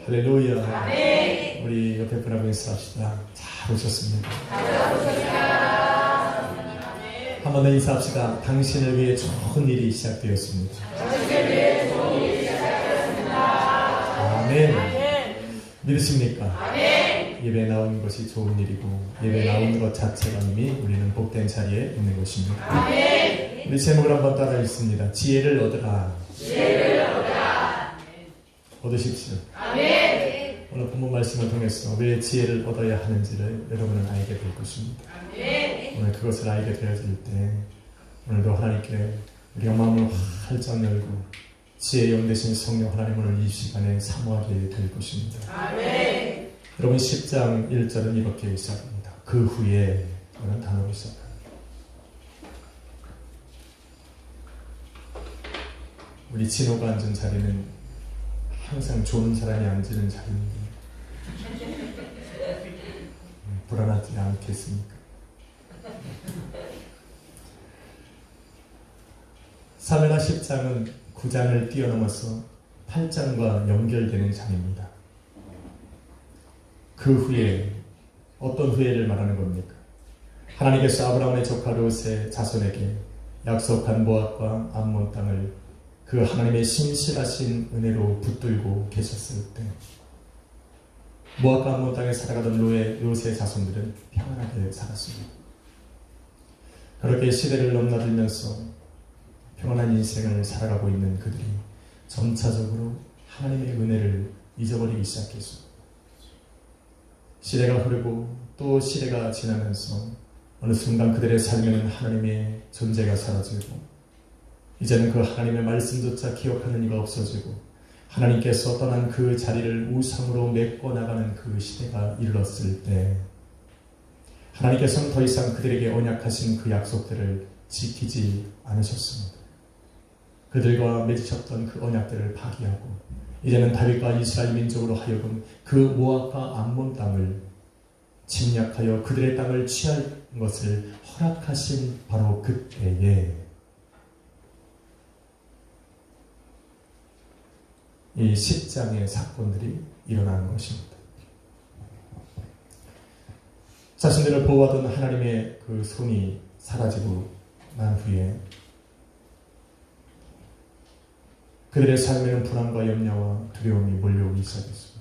할렐루야. 아멘. 우리 옆에 분하고 인사합시다. 잘 오셨습니다. 한 번 더 인사합시다. 당신을 위해 좋은 일이 시작되었습니다. 아멘. 믿으십니까? 아멘. 예배 나오는 것이 좋은 일이고 예배 나오는 것 자체가 이미 우리는 복된 자리에 있는 것입니다. 아멘. 우리 제목을 한번 따라 읽습니다. 지혜를 얻으라. 지혜를 얻으라. 얻으십시오. 아멘. 오늘 본문 말씀을 통해서 왜 지혜를 얻어야 하는지를 여러분은 알게 될 것입니다. 아멘. 오늘 그것을 알게 되어질 때 오늘도 하나님께 우리가 마음을 활짝 열고 지혜의 영 되신 성령 하나님을 이 시간에 사모하게 될 것입니다. 아멘. 여러분 10장 1절은 이렇게 시작합니다. 그 후에 라는 단어로 시작합니다. 우리 진호가 앉은 자리는 항상 좋은 사람이 앉는 자리인데 불안하지 않겠습니까? 사무엘하 10장은 9장을 뛰어넘어서 8장과 연결되는 장입니다. 그 후에 어떤 후회를 말하는 겁니까? 하나님께서 아브라함의 조카 롯의 자손에게 약속한 모압과 암몬 땅을 그 하나님의 신실하신 은혜로 붙들고 계셨을 때 모압과 암몬 땅에 살아가던 롯의 자손들은 평안하게 살았습니다. 그렇게 시대를 넘나들면서 평안한 인생을 살아가고 있는 그들이 점차적으로 하나님의 은혜를 잊어버리기 시작했습니다. 시대가 흐르고 또 시대가 지나면서 어느 순간 그들의 삶에는 하나님의 존재가 사라지고 이제는 그 하나님의 말씀조차 기억하는 이가 없어지고 하나님께서 떠난 그 자리를 우상으로 메꿔나가는 그 시대가 이르렀을 때 하나님께서는 더 이상 그들에게 언약하신 그 약속들을 지키지 않으셨습니다. 그들과 맺으셨던 그 언약들을 파기하고 이제는 다윗과 이스라엘 민족으로 하여금 그 모압과 암몬 땅을 침략하여 그들의 땅을 취할 것을 허락하신 바로 그때에 이 10장의 사건들이 일어나는 것입니다. 자신들을 보호하던 하나님의 그 손이 사라지고 난 후에 그들의 삶에는 불안과 염려와 두려움이 몰려오기 시작했습니다.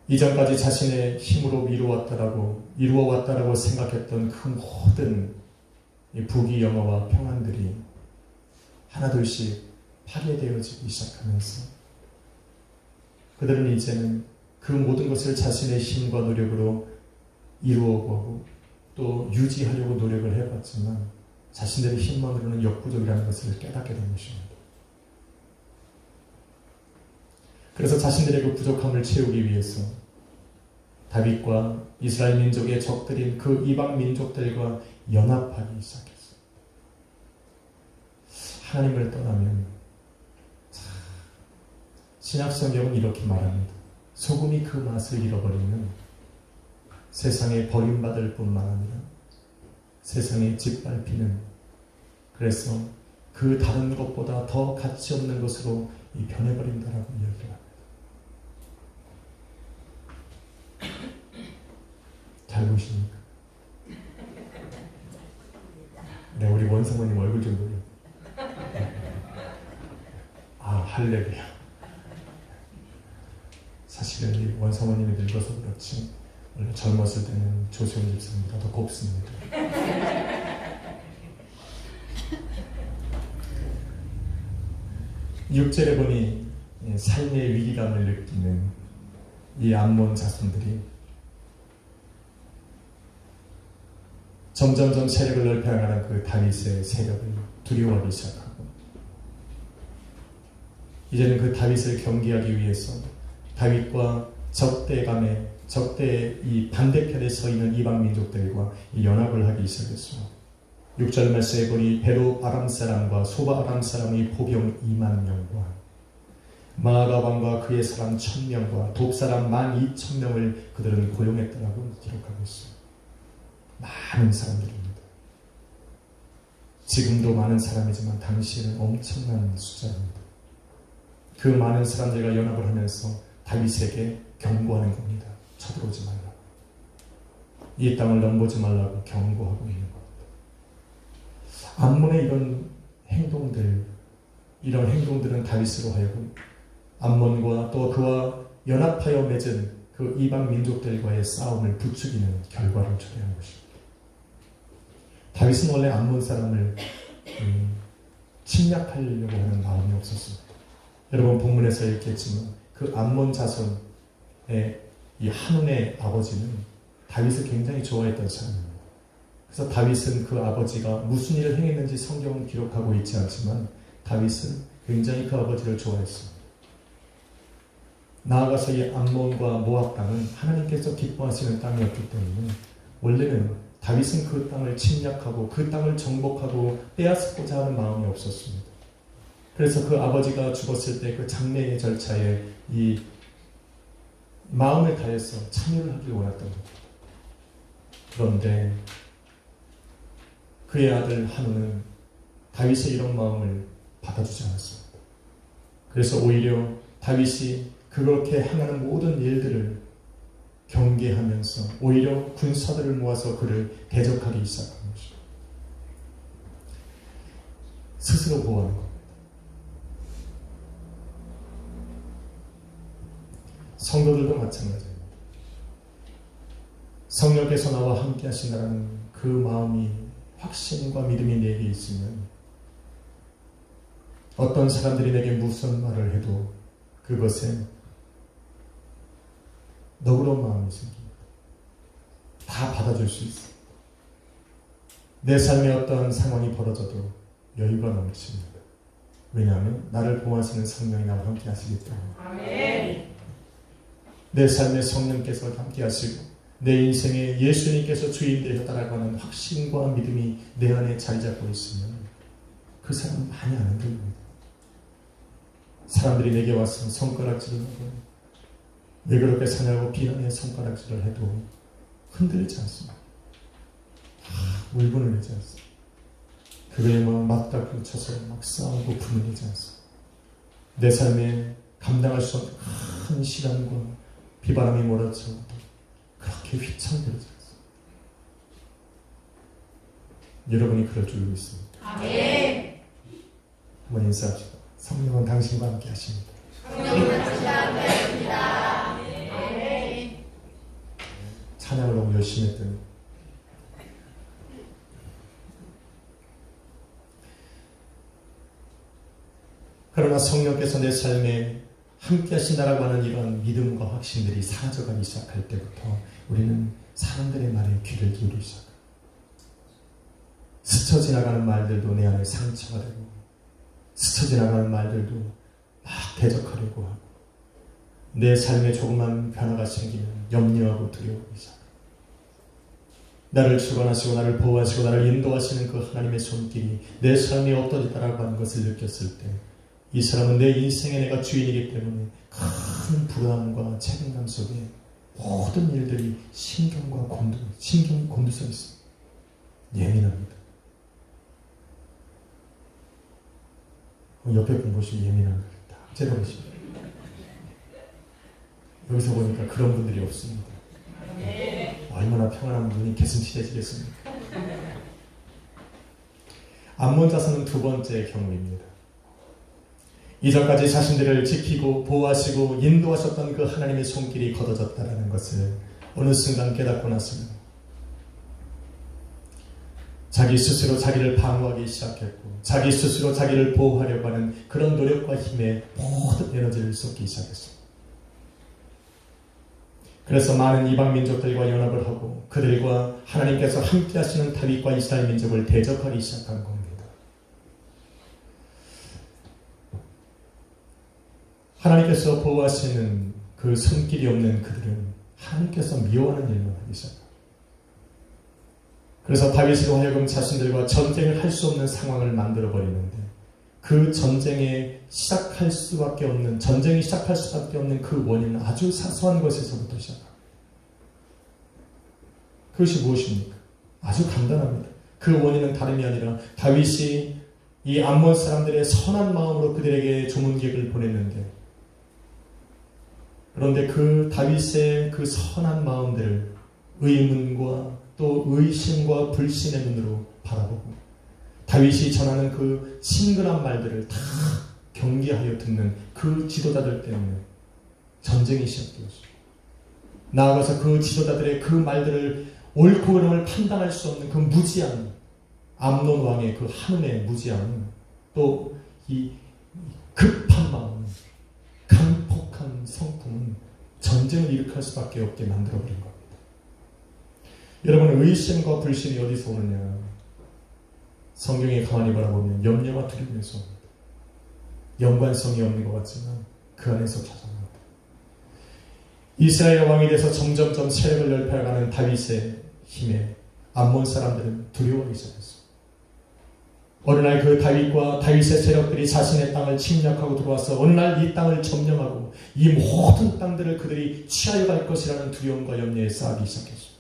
이전까지 자신의 힘으로 이루어왔다라고 생각했던 그 모든 부귀영화와 평안들이 하나둘씩 파괴되어지기 시작하면서 그들은 이제는 그 모든 것을 자신의 힘과 노력으로 이루어보고 또 유지하려고 노력을 해봤지만 자신들의 힘만으로는 역부족이라는 것을 깨닫게 된 것입니다. 그래서 자신들의 그 부족함을 채우기 위해서 다윗과 이스라엘 민족의 적들인 그 이방 민족들과 연합하기 시작했습니다. 하나님을 떠나면 신약성경은 이렇게 말합니다. 소금이 그 맛을 잃어버리면 세상에 버림받을 뿐만 아니라 세상에 짓밟히는 그래서 그 다른 것보다 더 가치 없는 것으로 변해버린다라고 이야기합니다. 잘 보십니까? 네, 우리 원사모님 얼굴 좀 보려. 아, 할렐루야. 사실은 이 원사모님이 늙어서 그렇지 원래 젊었을 때는 조세훈 집사님보다 더 곱습니다. 6절에 보니 삶의 위기감을 느끼는 이 암몬 자손들이 점점점 세력을 넓혀나가는 그 다윗의 세력을 두려워하기 시작하고 이제는 그 다윗을 경계하기 위해서 다윗과 적대의 이 반대편에 서 있는 이방 민족들과 연합을 하기 시작했습니다. 6절 말씀에 보니 베로 아람 사람과 소바 아람 사람의 포병 2만 명과 마아가 왕과 그의 사람 1000명과 독사람 12,000명을 그들은 고용했다라고 기록하고 있습니다. 많은 사람들입니다. 지금도 많은 사람이지만 당시에는 엄청난 숫자입니다. 그 많은 사람들과 연합을 하면서 다윗에게 경고하는 겁니다. 쳐들어오지 말라고. 이 땅을 넘보지 말라고 경고하고 있는 겁니다. 암몬의 이런 행동들은 다윗으로 하여금 암몬과 또 그와 연합하여 맺은 그 이방 민족들과의 싸움을 부추기는 결과를 초래한 것입니다. 다윗은 원래 암몬 사람을 침략하려고 하는 마음이 없었습니다. 여러분 본문에서 읽겠지만 그 암몬 자손의 이 한운의 아버지는 다윗을 굉장히 좋아했던 사람입니다. 그래서 다윗은 그 아버지가 무슨 일을 행했는지 성경은 기록하고 있지 않지만 다윗은 굉장히 그 아버지를 좋아했습니다. 나아가서 이 암몬과 모압 땅은 하나님께서 기뻐하시는 땅이었기 때문에 원래는 다윗은 그 땅을 침략하고 그 땅을 정복하고 빼앗고자 하는 마음이 없었습니다. 그래서 그 아버지가 죽었을 때 그 장례의 절차에 이 마음을 다해서 참여를 하길 원했던 겁니다. 그런데 그의 아들 한우는 다윗의 이런 마음을 받아주지 않았습니다. 그래서 오히려 다윗이 그렇게 행하는 모든 일들을 경계하면서 오히려 군사들을 모아서 그를 대적하기 시작한 것입니다. 스스로 보호하는 겁니다. 성도들도 마찬가지입니다. 성령께서 나와 함께 하신다는 그 마음이 확신과 믿음이 내게 있으면 어떤 사람들이 내게 무슨 말을 해도 그것에 너그러운 마음이 생깁니다. 다 받아줄 수 있습니다. 내 삶에 어떤 상황이 벌어져도 여유가 넘칩니다. 왜냐하면 나를 보호하시는 성령이 나와 함께 하시기 때문에. 아멘. 내 삶에 성령께서 함께 하시고 내 인생에 예수님께서 주인 되셨다라는 확신과 믿음이 내 안에 자리 잡고 있으면 그 사람은 많이 안 흔들립니다. 사람들이 내게 와서 손가락질을 하고 왜 그렇게 사냐고 비난의 손가락질을 해도 흔들리지 않습니다. 울분을 내지 않습니다. 그거에 막 맞다고 쳐서 막 싸우고 분을 내지 않습니다. 내 삶에 감당할 수 없는 큰 시련과 비바람이 몰아쳐도 그렇게 휘청거리지 않습니다. 여러분이 그럴 줄 믿습니다. 아멘. 한번 인사합시다. 성령은 당신과 함께 하십니다. 성령은 당신과 함께 하십니다. 아멘. 찬양을 너무 열심히 했더니 그러나 성령께서 내 삶에 함께 하신다라고 하는 이런 믿음과 확신들이 사라져가기 시작할 때부터 우리는 사람들의 말에 귀를 기울이기 시작합니다. 스쳐 지나가는 말들도 내 안에 상처가 되고 스쳐 지나가는 말들도 막 대적하려고 하고 내 삶에 조그만 변화가 생기면 염려하고 두려워하기 시작합니다. 나를 주관하시고 나를 보호하시고 나를 인도하시는 그 하나님의 손길이 내 삶에 없어지다라고 하는 것을 느꼈을 때 이 사람은 내 인생에 내가 주인이기 때문에 큰 불안과 책임감 속에 모든 일들이 신경 곤두서 있습니다. 예민합니다. 옆에 본 것이 예민한 거예요. 딱 째려보십니다. 여기서 보니까 그런 분들이 없습니다. 얼마나 평안한 분이 개슴치레지겠습니까? 암몬 자손은 두 번째 경우입니다. 이전까지 자신들을 지키고 보호하시고 인도하셨던 그 하나님의 손길이 걷어졌다는 것을 어느 순간 깨닫고 났습니다. 자기 스스로 자기를 방어하기 시작했고 자기 스스로 자기를 보호하려고 하는 그런 노력과 힘에 모든 에너지를 쏟기 시작했습니다. 그래서 많은 이방 민족들과 연합을 하고 그들과 하나님께서 함께 하시는 다윗과 이스라엘 민족을 대적하기 시작한 겁니다. 하나님께서 보호하시는 그 손길이 없는 그들은 하나님께서 미워하는 일만 하기 시작합니다. 그래서 다윗으로 하여금 자신들과 전쟁을 할 수 없는 상황을 만들어버리는데 그 전쟁이 시작할 수밖에 없는 그 원인은 아주 사소한 것에서부터 시작합니다. 그것이 무엇입니까? 아주 간단합니다. 그 원인은 다름이 아니라 다윗이 이 암몬 사람들의 선한 마음으로 그들에게 조문객을 보냈는데, 그런데 그 다윗의 그 선한 마음들을 의문과 또 의심과 불신의 눈으로 바라보고 다윗이 전하는 그 친근한 말들을 다 경계하여 듣는 그 지도자들 때문에 전쟁이 시작되었습니다. 나아가서 그 지도자들의 그 말들을 옳고 그름을 판단할 수 없는 그 무지한 암논 왕의 그 한눈의 무지함, 또 이 급한 마음, 강폭한 성품은 전쟁을 일으킬 수밖에 없게 만들어버린 겁니다. 여러분, 의심과 불신이 어디서 오느냐? 성경에 가만히 바라보면 염려와 두려움에서 옵니다. 연관성이 없는 것 같지만 그 안에서 찾아옵니다. 이스라엘 왕이 돼서 점점점 세력을 넓혀가는 다윗의 힘에 암몬 사람들은 두려워하기 시작했습니다. 어느 날 그 다윗과 다윗의 세력들이 자신의 땅을 침략하고 들어와서 어느 날 이 땅을 점령하고 이 모든 땅들을 그들이 취하여 갈 것이라는 두려움과 염려에 쌓기 시작했습니다.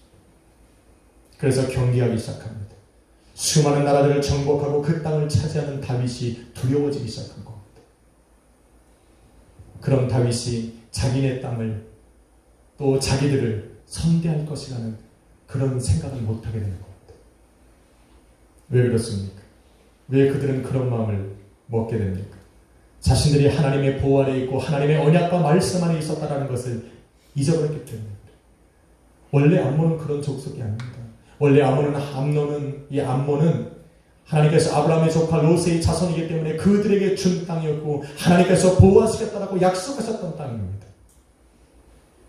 그래서 경계하기 시작합니다. 수많은 나라들을 정복하고 그 땅을 차지하는 다윗이 두려워지기 시작한 겁니다. 그럼 다윗이 자기네 땅을 또 자기들을 선대할 것이라는 그런 생각을 못하게 되는 겁니다. 왜 그렇습니까? 왜 그들은 그런 마음을 먹게 됩니까? 자신들이 하나님의 보호 아래 있고 하나님의 언약과 말씀 안에 있었다는 것을 잊어버렸기 때문입니다. 원래 암몬은 그런 족속이 아닙니다. 원래 암몬은 하나님께서 아브라함의 조카 롯의 자손이기 때문에 그들에게 준 땅이었고 하나님께서 보호하시겠다라고 약속하셨던 땅입니다.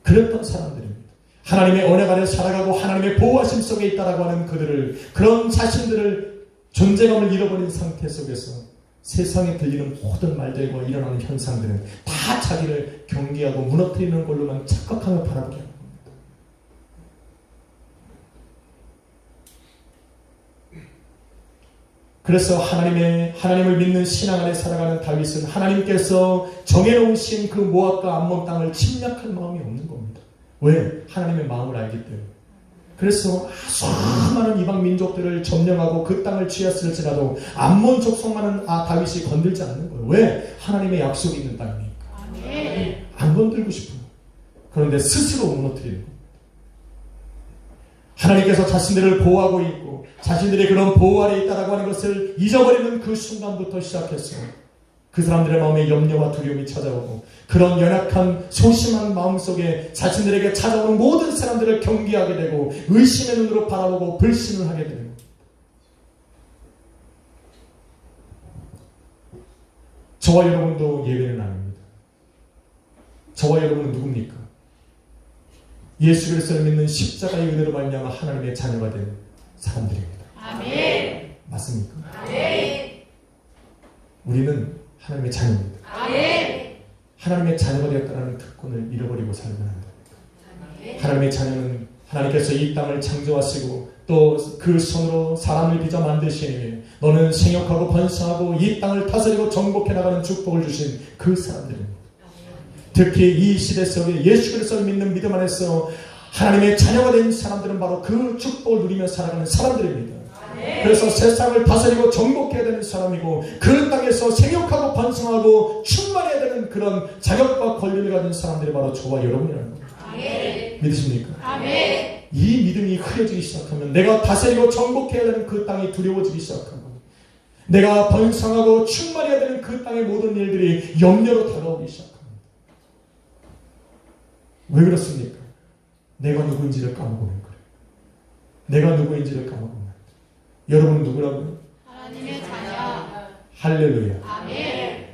그랬던 사람들입니다. 하나님의 언약 안에 살아가고 하나님의 보호하심 속에 있다라고 하는 그들을, 그런 자신들을 존재감을 잃어버린 상태 속에서 세상에 들리는 모든 말들과 일어나는 현상들은 다 자기를 경계하고 무너뜨리는 걸로만 착각하며 바라보게 합니다. 그래서 하나님을 믿는 신앙 안에 살아가는 다윗은 하나님께서 정해놓으신 그 모압과 암몬 땅을 침략할 마음이 없는 겁니다. 왜? 하나님의 마음을 알기 때문에. 그래서 수많은 이방 민족들을 점령하고 그 땅을 취했을지라도 암몬 족속만은 다윗이 건들지 않는 거예요. 왜? 하나님의 약속이 있는 땅이니까. 안 건들고 싶어요. 그런데 스스로 무너뜨리는 겁니다. 하나님께서 자신들을 보호하고 있고 자신들이 그런 보호 아래 있다라고 하는 것을 잊어버리는 그 순간부터 시작했어요. 그 사람들의 마음에 염려와 두려움이 찾아오고 그런 연약한 소심한 마음속에 자신들에게 찾아오는 모든 사람들을 경계하게 되고 의심의 눈으로 바라보고 불신을 하게 되는 겁니다. 저와 여러분도 예외는 아닙니다. 저와 여러분은 누굽니까? 예수 그리스도를 믿는 십자가의 은혜로 말미암아 하나님의 자녀가 된 사람들입니다. 아멘. 맞습니까? 아멘. 우리는 하나님의 자녀입니다. 아멘. 하나님의 자녀가 되었다는 특권을 잃어버리고 살면 안 됩니다. 하나님의 자녀는 하나님께서 이 땅을 창조하시고 또 그 손으로 사람을 빚어 만드시니 너는 생육하고 번성하고 이 땅을 다스리고 정복해 나가는 축복을 주신 그 사람들입니다. 특히 이 시대 속에 예수 그리스도를 믿는 믿음 안에서 하나님의 자녀가 된 사람들은 바로 그 축복을 누리며 살아가는 사람들입니다. 그래서 세상을 다스리고 정복해야 되는 사람이고 그 땅에서 생육하고 번성하고 충만해야 되는 그런 자격과 권리를 가진 사람들이 바로 저와 여러분이라는 겁니다. 믿으십니까? 아멘. 이 믿음이 흐려지기 시작하면 내가 다스리고 정복해야 되는 그 땅이 두려워지기 시작하고 내가 번성하고 충만해야 되는 그 땅의 모든 일들이 염려로 다가오기 시작합니다. 왜 그렇습니까? 내가 누구인지를 까먹는 거예요. 내가 누구인지를 까먹는 거예요. 여러분은 누구라고요? 하나님의 자녀. 할렐루야. 아멘.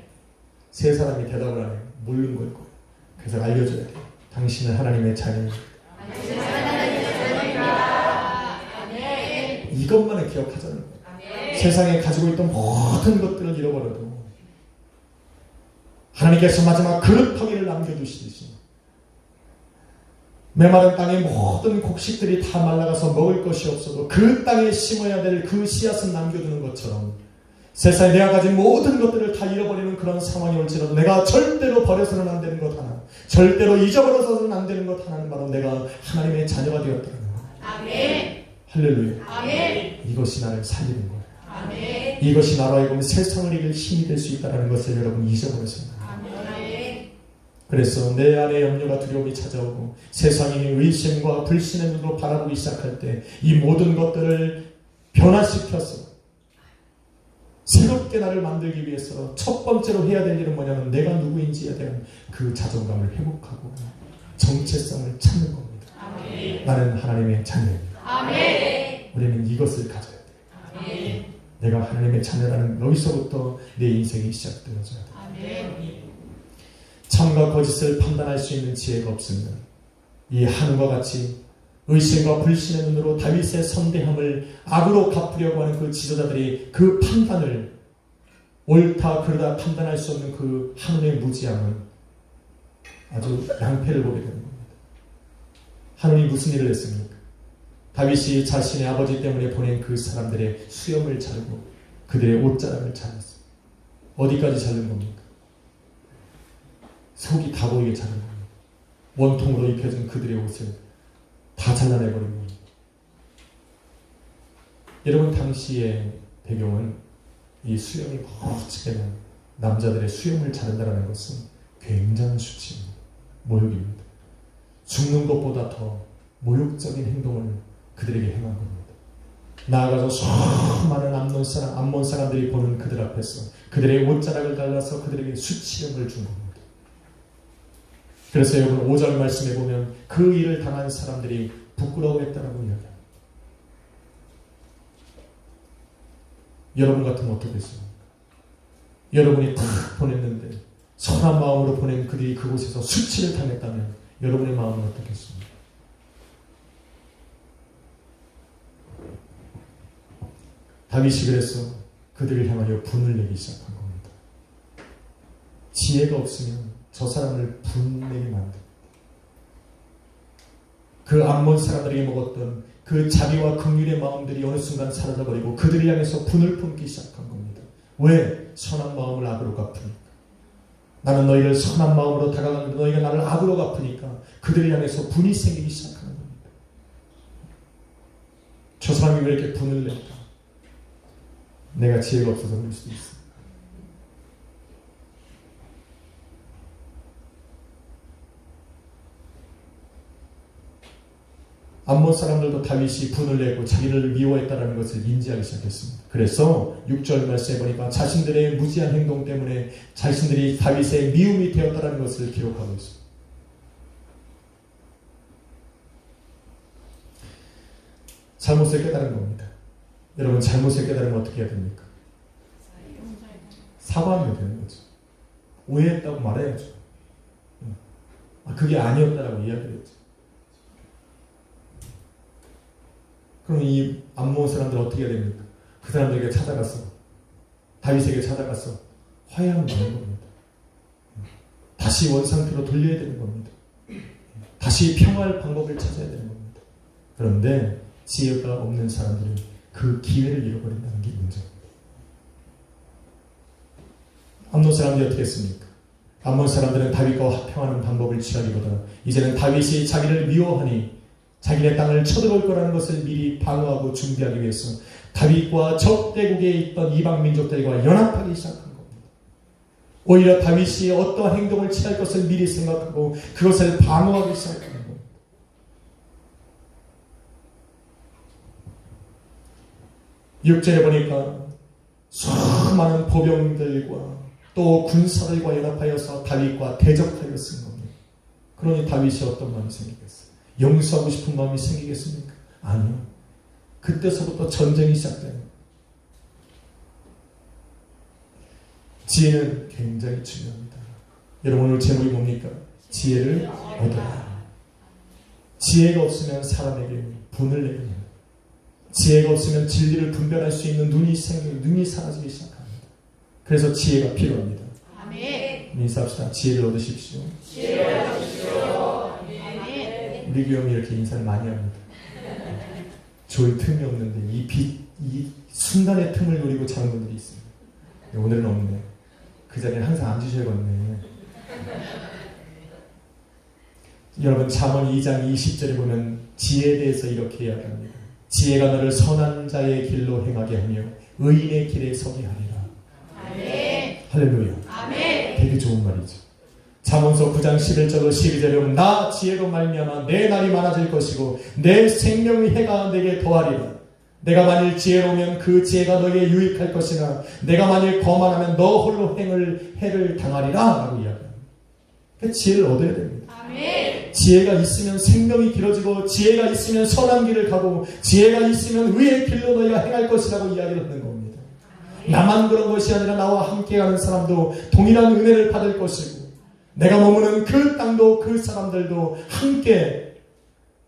세 사람이 대답을 안 해요. 모르는 걸 거예요. 그래서 알려줘야 돼요. 당신은 하나님의 자녀입니다. 이것만을 기억하자는 거예요. 아멘. 세상에 가지고 있던 모든 것들을 잃어버려도 하나님께서 마지막 그릇터기를 남겨두시듯이 메마른 땅의 모든 곡식들이 다 말라가서 먹을 것이 없어도 그 땅에 심어야 될 그 씨앗은 남겨두는 것처럼 세상에 내가 가진 모든 것들을 다 잃어버리는 그런 상황이 올지라도 내가 절대로 버려서는 안 되는 것 하나, 절대로 잊어버려서는 안 되는 것 하나는 바로 내가 하나님의 자녀가 되었다는 것. 아멘. 할렐루야. 아멘. 이것이 나를 살리는 거예요. 아멘. 이것이 나로 하여금 세상을 이길 힘이 될 수 있다는 것을 여러분 잊어버리세요. 아멘. 그래서 내 안에 염려가 두려움이 찾아오고 세상이 의심과 불신의 눈으로 바라보기 시작할 때 이 모든 것들을 변화시켜서 새롭게 나를 만들기 위해서 첫 번째로 해야 될 일은 뭐냐면 내가 누구인지에 대한 그 자존감을 회복하고 정체성을 찾는 겁니다. 아멘. 나는 하나님의 자녀입니다. 아멘. 우리는 이것을 가져야 돼요. 아멘. 내가 하나님의 자녀라는 여기서부터 내 인생이 시작되어져야 돼요. 아멘. 참과 거짓을 판단할 수 있는 지혜가 없으면 이 하늘과 같이 의심과 불신의 눈으로 다윗의 선대함을 악으로 갚으려고 하는 그 지도자들이 그 판단을 옳다 그르다 판단할 수 없는 그 하늘의 무지함은 아주 낭패를 보게 되는 겁니다. 하늘이 무슨 일을 했습니까? 다윗이 자신의 아버지 때문에 보낸 그 사람들의 수염을 자르고 그들의 옷자락을 잘랐어요. 어디까지 자른 겁니까? 속이 다 보이게 자른 겁니다. 원통으로 입혀진 그들의 옷을 다 잘라내버린 겁니다. 여러분, 당시의 배경은 이 수염이 거치게 난 남자들의 수염을 자른다는 것은 굉장한 수치입니다. 모욕입니다. 죽는 것보다 더 모욕적인 행동을 그들에게 행한 겁니다. 나아가서 수많은 암몬 사람들이 보는 그들 앞에서 그들의 옷자락을 잘라서 그들에게 수치령을 준 겁니다. 그래서 여러분 5절 말씀에 보면 그 일을 당한 사람들이 부끄러워했다라고 이야기합니다. 여러분 같으면 어떻겠습니까? 여러분이 다 보냈는데 선한 마음으로 보낸 그들이 그곳에서 수치를 당했다면 여러분의 마음은 어떻겠습니까? 다윗이 그래서 그들을 향하여 분을 내기 시작한 겁니다. 지혜가 없으면 저 사람을 분내게 만듭니다. 그 암몬 사람들에게 먹었던 그 자비와 긍휼의 마음들이 어느 순간 사라져버리고 그들을 향해서 분을 품기 시작한 겁니다. 왜? 선한 마음을 악으로 갚으니까. 나는 너희를 선한 마음으로 다가가는데 너희가 나를 악으로 갚으니까 그들을 향해서 분이 생기기 시작하는 겁니다. 저 사람이 왜 이렇게 분을 낼까? 내가 지혜가 없어서 그럴 수도 있어. 암몬 사람들도 다윗이 분을 내고 자기를 미워했다는 것을 인지하기 시작했습니다. 그래서 6절 말씀에 보니까 자신들의 무지한 행동 때문에 자신들이 다윗의 미움이 되었다는 것을 기록하고 있습니다. 잘못을 깨달은 겁니다. 여러분, 잘못을 깨달으면 어떻게 해야 됩니까? 사과하면 되는 거죠. 오해했다고 말해야죠. 그게 아니었다라고 이야기를 했죠. 그럼 이 암몬 사람들 어떻게 해야 됩니까? 그 사람들에게 찾아가서 다윗에게 찾아가서 화해하면 되는 겁니다. 다시 원상태로 돌려야 되는 겁니다. 다시 평화할 방법을 찾아야 되는 겁니다. 그런데 지혜가 없는 사람들은 그 기회를 잃어버린다는 게 문제입니다. 암몬 사람들이 어떻게 했습니까? 암몬 사람들은 다윗과 화평하는 방법을 취하기보다 이제는 다윗이 자기를 미워하니 자기네 땅을 쳐들어올 거라는 것을 미리 방어하고 준비하기 위해서 다윗과 적대국에 있던 이방 민족들과 연합하기 시작한 겁니다. 오히려 다윗이 어떠한 행동을 취할 것을 미리 생각하고 그것을 방어하기 시작하는 겁니다. 육절에 보니까 수많은 보병들과 또 군사들과 연합하여서 다윗과 대적하여 쓴 겁니다. 그러니 다윗이 어떤 마음이 생기겠어요? 용서하고 싶은 마음이 생기겠습니까? 아니요. 그때서부터 전쟁이 시작됩니다. 지혜는 굉장히 중요합니다. 여러분, 오늘 제목이 뭡니까? 지혜를 얻어라. 지혜가 없으면 사람에게 분을 내게 합니다. 지혜가 없으면 진리를 분별할 수 있는 눈이 사라지기 시작합니다. 그래서 지혜가 필요합니다. 아멘. 인사합시다. 지혜를 얻으십시오. 지혜를 얻으십시오. 아멘. 우리 교회는 이렇게 인사를 많이 합니다. 좋을 틈이 없는데 이 순간의 틈을 노리고 자는 분들이 있습니다. 오늘은 없네. 그 자리에 항상 앉으셔야겠네. 여러분, 잠언 2장 20절에 보면 지혜에 대해서 이렇게 이야기합니다. 지혜가 너를 선한 자의 길로 행하게 하며 의인의 길에 서게 하리라. 아멘. 할렐루야. 아멘. 되게 좋은 말이죠. 잠언서 9장 11절로 12절에 보면 나 지혜로 말미암아 내 날이 많아질 것이고 내 생명의 해가 내게 더하리라. 내가 만일 지혜로우면 그 지혜가 너에게 유익할 것이나 내가 만일 거만하면 너 홀로 해를 당하리라 라고 이야기합니다. 그러니까 지혜를 얻어야 됩니다. 아멘. 지혜가 있으면 생명이 길어지고 지혜가 있으면 선한 길을 가고 지혜가 있으면 의의 길로 너희가 행할 것이라고 이야기를 하는 겁니다. 나만 그런 것이 아니라 나와 함께 가는 사람도 동일한 은혜를 받을 것이고 내가 머무는 그 땅도 그 사람들도 함께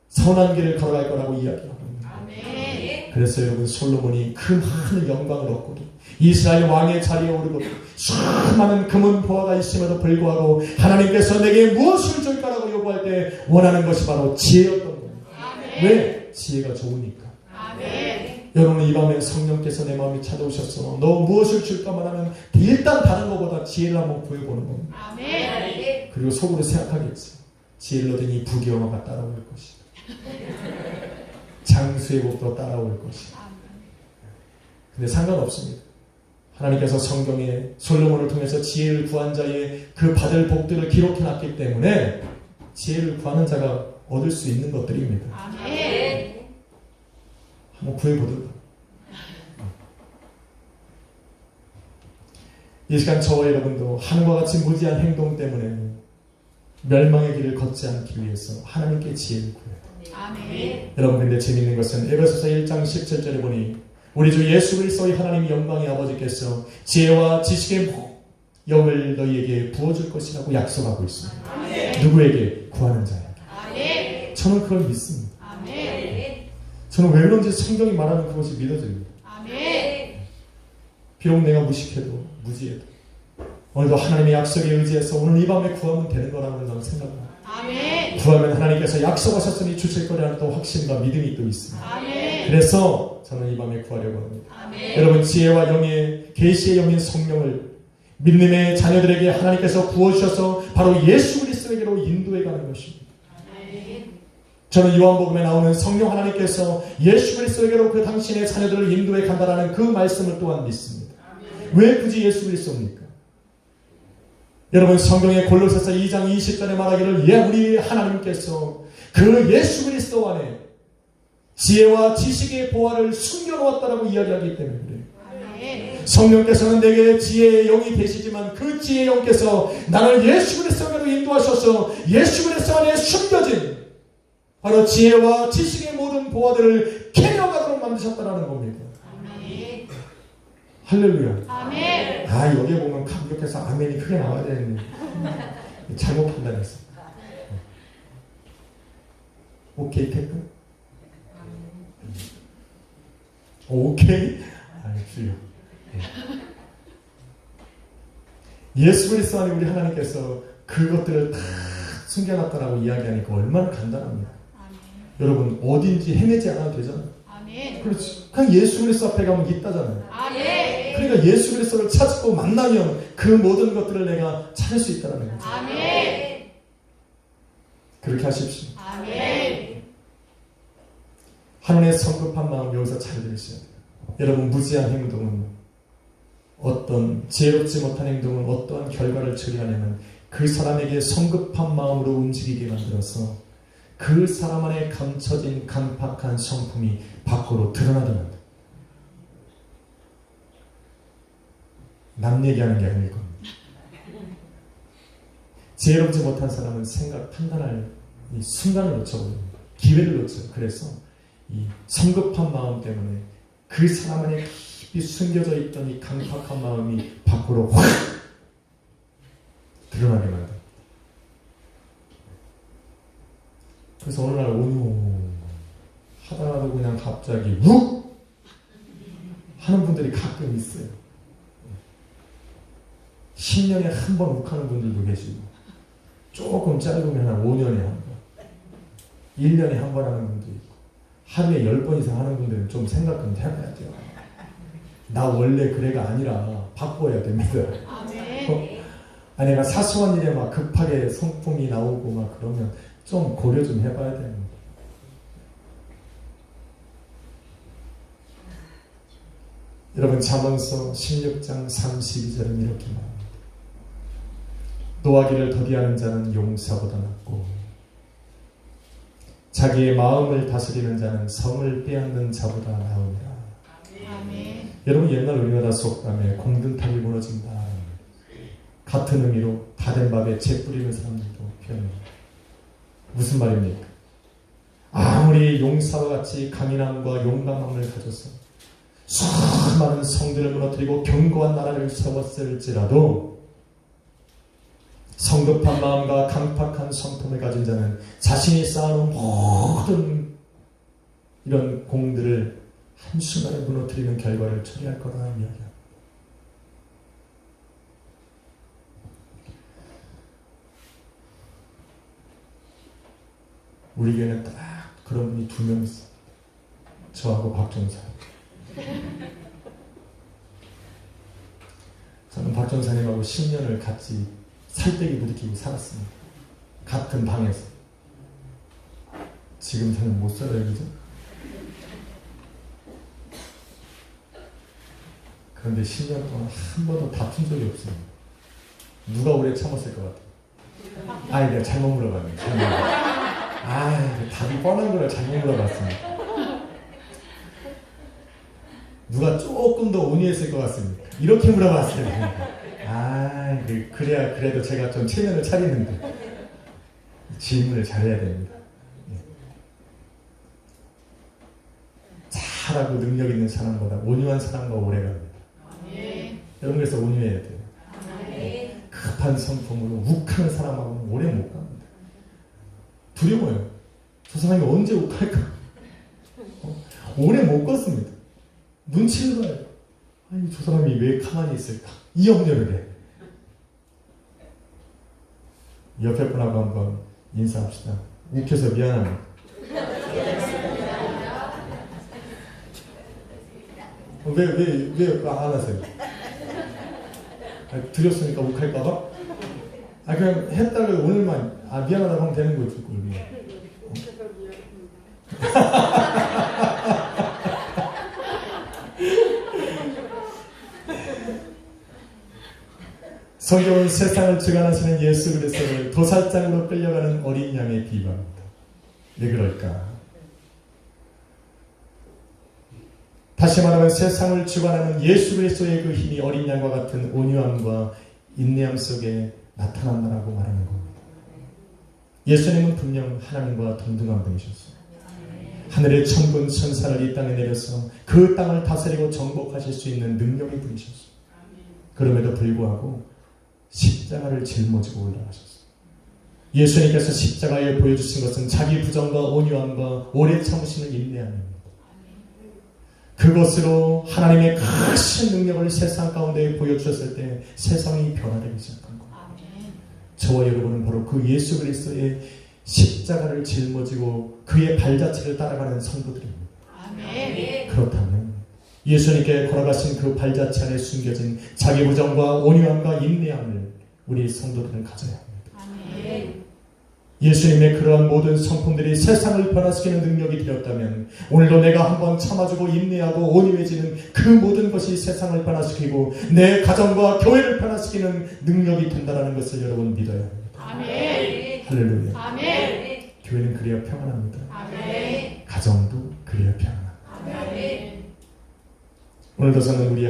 선한 길을 걸어갈 거라고 이야기합니다. 아멘. 그래서 여러분 솔로몬이 그 많은 영광을 얻고도 이스라엘 왕의 자리에 오르고도 수많은 금은 보화가 있음에도 불구하고 하나님께서 내게 무엇을 줄까라고 요구할 때 원하는 것이 바로 지혜였던 겁니다. 아멘. 왜? 지혜가 좋으니까. 아멘. 여러분 이 밤에 성령께서 내 마음에 찾아오셨어. 너 무엇을 줄까만 하면 일단 다른 것보다 지혜를 한번 구해보는 겁니다. 아멘. 그리고 속으로 생각하겠지. 지혜를 얻으니 부귀영화가 따라올 것이다. 장수의 복도 따라올 것이다. 근데 상관없습니다. 하나님께서 성경에 솔로몬을 통해서 지혜를 구한 자의 그 받을 복들을 기록해놨기 때문에 지혜를 구하는 자가 얻을 수 있는 것들입니다. 아멘. 한번 구해보도록. 이 시간 저와 여러분도 하늘과 같이 무지한 행동 때문에 멸망의 길을 걷지 않기 위해서 하나님께 지혜를 구해요. 아멘. 여러분 근데 재밌는 것은 에베소서 1장 17절에 보니 우리 주 예수 그리스도의 하나님 영광의 아버지께서 지혜와 지식의 영을 너희에게 부어줄 것이라고 약속하고 있습니다. 아멘. 누구에게? 구하는 자에게. 아멘. 저는 그걸 믿습니다. 아멘. 저는 왜 그런지 성경이 말하는 그것이 믿어집니다. 아멘. 비록 내가 무식해도 무지해도 오늘도 하나님의 약속에 의지해서 오늘 이 밤에 구하면 되는 거라고 저는 생각합니다. 아멘. 구하면 하나님께서 약속하셨으니 주실 거라는 또 확신과 믿음이 또 있습니다. 아멘. 그래서 저는 이 밤에 구하려고 합니다. 아멘. 여러분 지혜와 영의 계시의 영인 성령을 믿음의 자녀들에게 하나님께서 부어주셔서 바로 예수 그리스도에게로 인도해가는 것입니다. 아멘. 저는 요한복음에 나오는 성령 하나님께서 예수 그리스도에게로 그 당신의 자녀들을 인도해 간다라는 그 말씀을 또한 믿습니다. 왜 굳이 예수 그리스도입니까? 여러분 성경의 골로새서 2장 20절에 말하기를 우리 하나님께서 그 예수 그리스도 안에 지혜와 지식의 보화를 숨겨놓았다라고 이야기하기 때문에 그래요. 아멘. 성령께서는 내게 지혜의 영이 되시지만 그 지혜의 영께서 나를 예수 그리스도로 인도하셔서 예수 그리스도 안에 숨겨진 바로 지혜와 지식의 모든 보화들을 캐려가도록 만드셨다라는 겁니다. 아멘. 할렐루야. 아멘. 여기에 보면 감격해서 아멘이 크게 나와야 되는데 잘못 판단했어. 오케이 테크? 오케이? 주여. 예수 그리스도 안에 우리 하나님께서 그것들을 다 숨겨놨다라고 이야기하니까 얼마나 간단합니까? 아멘. 여러분 어딘지 헤매지 않아도 되잖아요. 아멘. 그렇지. 그냥 예수 그리스도 앞에 가면 있다잖아요. 아멘. 그러니까 예수 그리스도를 찾고 만나면 그 모든 것들을 내가 찾을 수 있다는 거죠. 아멘. 그렇게 하십시오. 아멘. 하나님의 성급한 마음 여기서 잘 들으셔야 돼요. 여러분 무지한 행동은 지혜롭지 못한 행동은 어떠한 결과를 초래하냐면 그 사람에게 성급한 마음으로 움직이게 만들어서 그 사람 안에 감춰진 간팍한 성품이 밖으로 드러나게 만듭니다. 남 얘기하는 게 아닐 겁니다. 지혜롭지 못한 사람은 생각, 판단할 이 순간을 놓쳐버립니다. 기회를 놓쳐요. 그래서 이 성급한 마음 때문에 그 사람 안에 깊이 숨겨져 있던 이 강팍한 마음이 밖으로 확 드러나게 만듭니다. 그래서 어느 날 하다가도 그냥 갑자기 욱 하는 분들이 가끔 있어요. 10년에 한 번 욱하는 분들도 계시고 조금 짧으면 한 5년에 한 번, 1년에 한 번 하는 분도 있고 하루에 10번 이상 하는 분들은 좀 생각 좀 해봐야 돼요. 나 원래 그래가 아니라 바꿔야 됩니다. 아멘. 아니 내가 사소한 일에 막 급하게 성품이 나오고 막 그러면 좀 고려 좀 해봐야 됩니다. 여러분 잠언서 16장 32절은 이렇게 말합니다. 노하기를 더디하는 자는 용사보다 낫고 자기의 마음을 다스리는 자는 성을 빼앗는 자보다 나으니라. 아멘. 여러분 옛날 우리나라 속담에 공든탑이 무너진다 같은 의미로 다된 밥에 재 뿌리는 사람들도 표현합니다. 무슨 말입니까? 아무리 용사와 같이 강인함과 용감함을 가져서 수많은 성들을 무너뜨리고 견고한 나라를 세웠을지라도 성급한 마음과 강팍한 성품을 가진 자는 자신이 쌓아놓은 모든 이런 공들을 한순간에 무너뜨리는 결과를 초래할 거라 이야기합니다. 우리 교회는 딱 그런 분이 2명 있어요. 저하고 박종사. 저는 박종사님하고 10년을 같이 살빼기 부딪히고 살았습니다. 같은 방에서. 지금 저는 못 살아요, 그죠? 그런데 10년 동안 한 번도 다툰 적이 없어요. 누가 오래 참았을 것 같아요? 아이, 내가 잘못 물어봤네. 답이 뻔한 걸 잘못 물어봤습니다. 누가 조금 더 온유했을 것 같습니다. 이렇게 물어봤어요. 그래야 그래도 제가 좀 체면을 차리는데 질문을 잘해야 됩니다. 잘하고 능력 있는 사람보다 온유한 사람과 오래 갑니다. 여러분 그래서 온유해야 돼요. 급한 성품으로 욱하는 사람하고는 오래 못 갑니다. 두려워요. 저 사람이 언제 욱할까? 오래 못 걷습니다. 눈치를 봐요. 아니, 저 사람이 왜 가만히 있을까? 이 염려를 해. 옆에 분하고 한번 인사합시다. 욱해서 미안합니다. 왜 안 하세요? 드렸으니까 욱할까봐? 그냥 했다가 오늘만 미안하다고 하면 되는 거지. 성경은 세상을 주관하시는 예수 그리스도를 도살장으로 끌려가는 어린 양의 비유입니다. 왜 그럴까? 다시 말하면 세상을 주관하는 예수 그리스도의 그 힘이 어린 양과 같은 온유함과 인내함 속에 나타난다라고 말하는 겁니다. 예수님은 분명 하나님과 동등한 분이셨어요. 하늘의 천군 천사를 이 땅에 내려서 그 땅을 다스리고 정복하실 수 있는 능력의 분이셨어요. 그럼에도 불구하고 십자가를 짊어지고 올라가셨어요. 예수님께서 십자가에 보여주신 것은 자기 부정과 온유함과 오래 참으시는 인내함입니다. 그것으로 하나님의 크신 능력을 세상 가운데 보여주셨을 때 세상이 변화되기 시작한 겁니다. 저와 여러분은 바로 그 예수 그리스도의 십자가를 짊어지고 그의 발자취를 따라가는 성도들입니다. 그렇다면 예수님께 걸어가신 그 발자취 안에 숨겨진 자기 부정과 온유함과 인내함을 우리 성도들은 가져야 합니다. 예수님의 그러한 모든 성품들이 세상을 변화시키는 능력이 되었다면 오늘도 내가 한번 참아주고 인내하고 온유해지는 그 모든 것이 세상을 변화시키고 내 가정과 교회를 변화시키는 능력이 된다는 것을 여러분 믿어야 합니다. 할렐루야. 교회는 그래야 평안합니다. 가정도 그래야 평안합니다. 오늘도 저는 우리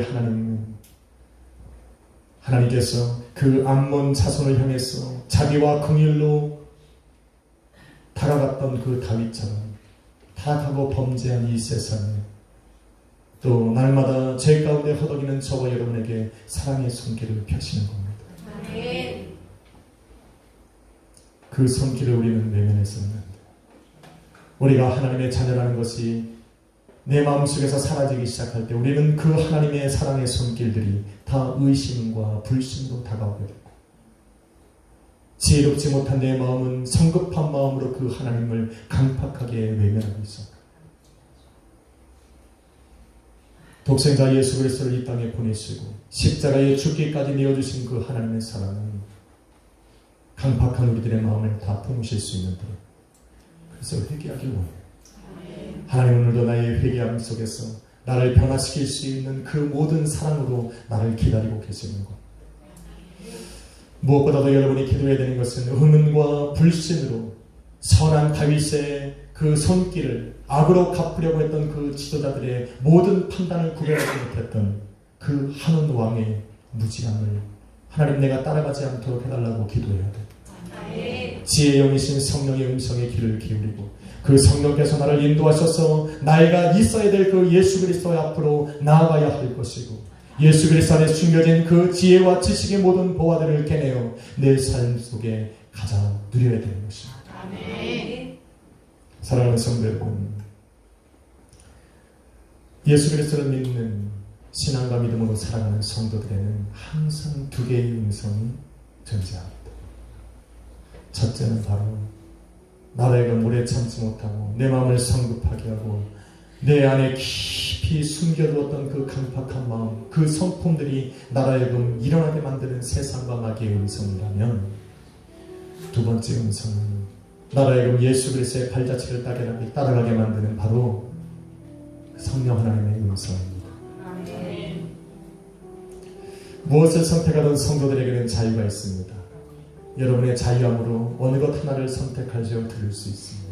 하나님께서 그 암몬 자손을 향해서 자기와 긍휼로 다가갔던 그 다윗처럼 타락하고 범죄한 이 세상에 또 날마다 죄 가운데 허덕이는 저와 여러분에게 사랑의 손길을 펴시는 겁니다. 그 손길을 우리는 외면해서는 안 돼요. 우리가 하나님의 자녀라는 것이 내 마음속에서 사라지기 시작할 때 우리는 그 하나님의 사랑의 손길들이 다 의심과 불신으로 다가오게 되고 지혜롭지 못한 내 마음은 성급한 마음으로 그 하나님을 강팍하게 외면하고 있어. 독생자 예수 그리스도를 이 땅에 보내시고 십자가에 죽기까지 내어주신 그 하나님의 사랑은 강팍한 우리들의 마음을 다 품으실 수 있는데 그래서 회개하길 원해요. 하나님 오늘도 나의 회개함 속에서 나를 변화시킬 수 있는 그 모든 사랑으로 나를 기다리고 계시는 것. 무엇보다도 여러분이 기도해야 되는 것은 의문과 불신으로 선한 다윗의 그 손길을 악으로 갚으려고 했던 그 지도자들의 모든 판단을 구별하지 못했던 그 한운 왕의 무지함을 하나님 내가 따라가지 않도록 해달라고 기도해야 돼. 지혜의 영이신 성령의 음성에 귀를 기울이고 그 성령께서 나를 인도하셔서 나이가 있어야 될 그 예수 그리스도의 앞으로 나아가야 할 것이고 예수 그리스도 안에 숨겨진 그 지혜와 지식의 모든 보화들을 깨내어 내 삶 속에 가장 누려야 되는 것입니다. 사랑하는 성도 여러분, 예수 그리스도를 믿는 신앙과 믿음으로 살아가는 성도들에는 항상 두 개의 음성이 존재합니다. 첫째는 바로 나라에게 오래 참지 못하고 내 마음을 성급하게 하고 내 안에 깊이 숨겨두었던 그 강팍한 마음, 그 성품들이 나라에게 일어나게 만드는 세상과 마귀의 음성이라면, 두 번째 음성은 나라에게 예수 그리스도의 발자취를 따라가게 만드는 바로 성령 하나님의 음성입니다. 무엇을 선택하던 성도들에게는 자유가 있습니다. 여러분의 자유함으로 어느 것 하나를 선택하여 들을 수 있습니다.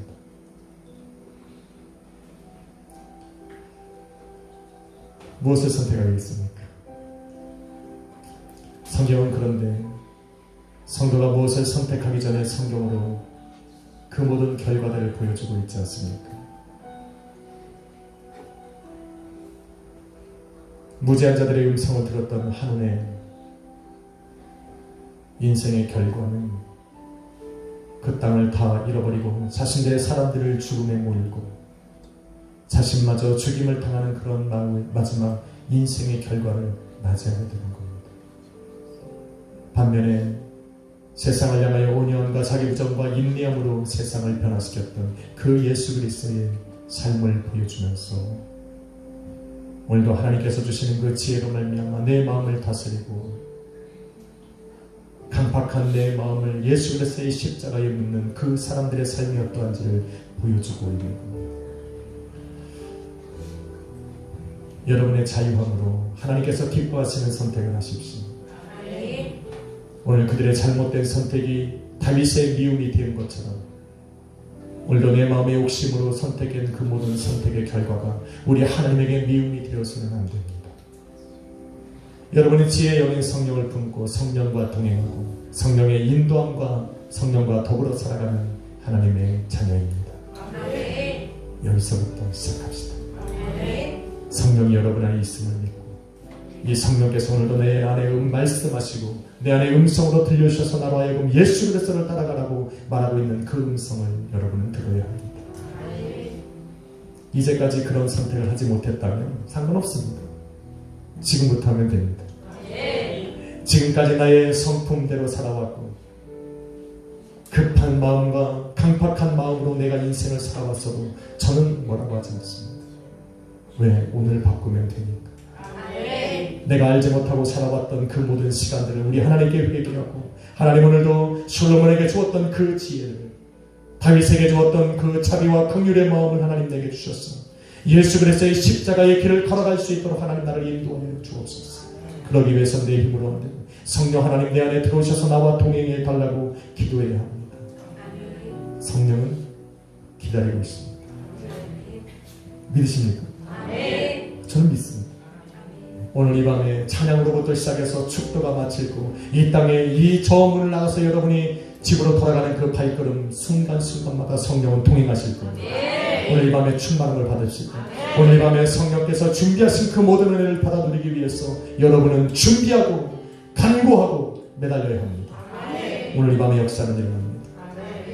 무엇을 선택하겠습니까? 성경은 그런데 성도가 무엇을 선택하기 전에 성경으로 그 모든 결과들을 보여주고 있지 않습니까? 무지한 자들의 음성을 들었던 한운의 인생의 결과는 그 땅을 다 잃어버리고 자신들의 사람들을 죽음에 몰고 자신마저 죽임을 당하는 그런 마지막 인생의 결과를 맞이하게 되는 겁니다. 반면에 세상을 향하여 온유함과 자기부정과 인내함으로 세상을 변화시켰던 그 예수 그리스도의 삶을 보여주면서 오늘도 하나님께서 주시는 그 지혜로 말미암아 내 마음을 다스리고 강팍한 내 마음을 예수 그리스도의 십자가에 묻는 그 사람들의 삶이 어떠한지를 보여주고 있는 겁니다. 여러분의 자유함으로 하나님께서 기뻐하시는 선택을 하십시오. 오늘 그들의 잘못된 선택이 다윗의 미움이 된 것처럼 오늘도 내 마음의 욕심으로 선택한 그 모든 선택의 결과가 우리 하나님에게 미움이 되어서는 안 됩니다. 여러분의 지혜의 영인 성령을 품고 성령과 동행하고 성령의 인도함과 성령과 더불어 살아가는 하나님의 자녀입니다. 여기서부터 시작합시다. 성령이 여러분 안에 있음을 믿고 이 성령께서 오늘도 내 안에 말씀하시고 내 안에 음성으로 들려주셔서 나로 하여금 예수 그리스도를 따라가라고 말하고 있는 그 음성을 여러분은 들어야 합니다. 이제까지 그런 선택을 하지 못했다면 상관없습니다. 지금부터 하면 됩니다. 지금까지 나의 성품대로 살아왔고 급한 마음과 강팍한 마음으로 내가 인생을 살아왔어도 저는 뭐라고 하지 않습니다. 왜? 오늘 바꾸면 되니까. 내가 알지 못하고 살아왔던 그 모든 시간들을 우리 하나님께 회개하고 하나님 오늘도 솔로몬에게 주었던 그 지혜를 다윗에게 주었던 그 자비와 긍휼의 마음을 하나님 내게 주셨어. 예수 그리스도의 십자가의 길을 걸어갈 수 있도록 하나님 나를 인도하여 주옵소서. 그러기 위해서 내 힘으로 안 되고 성령 하나님 내 안에 들어오셔서 나와 동행해 달라고 기도해야 합니다. 성령은 기다리고 있습니다. 믿으십니까? 저는 믿습니다. 오늘 이 밤에 찬양으로부터 시작해서 축도가 마치고 이 땅에 이 저문을 나가서 여러분이 집으로 돌아가는 그 발걸음 순간순간마다 성령은 동행하실 겁니다. 오늘 이 밤에 충만함을 받으시고 오늘 이 밤에 성령께서 준비하신 그 모든 은혜를 받아 누리기 위해서 여러분은 준비하고 간구하고 매달려야 합니다. 오늘 이 밤에 역사는 일어납니다.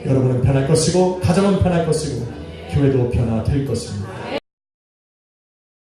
여러분은 변할 것이고 가정은 변할 것이고 교회도 변화될 것입니다.